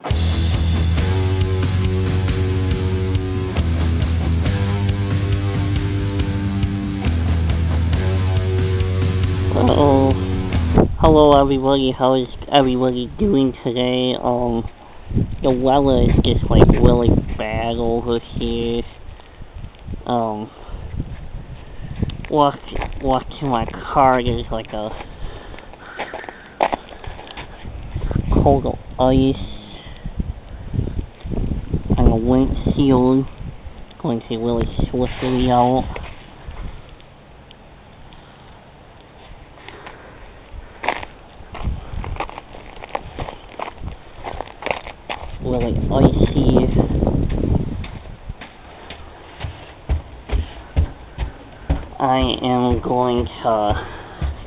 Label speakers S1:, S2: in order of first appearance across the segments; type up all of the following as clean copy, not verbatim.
S1: Oh, hello everybody, how is everybody doing today? The weather is just like really bad over here. Walk to my car, there's like a cold ice on the windshield, going to really slippery out. Really icy. I am going to,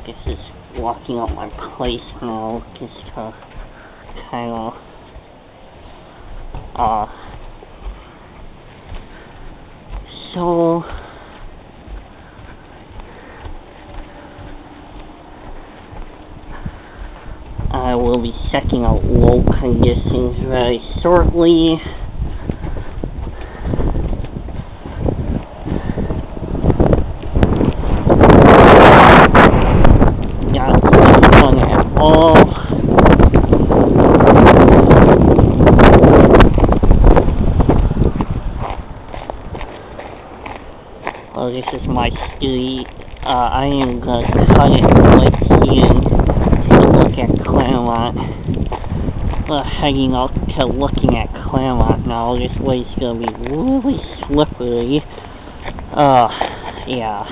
S1: just walking up my place now, just to kind of, so, I will be checking out low conditions very shortly. Not fun at all. Oh, this is my street. I am gonna cut it right here. Look at Claremont. Heading out to looking at Claremont now. This way's gonna be really slippery. Yeah.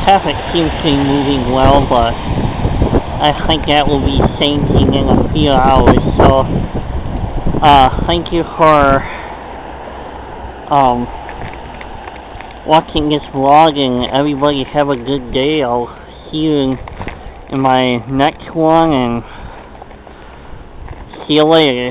S1: Traffic seems to be moving well, but I think that will be changing in a few hours, so, thank you for, watching this vlog, and everybody have a good day. I'll see you in my next one, and see you later.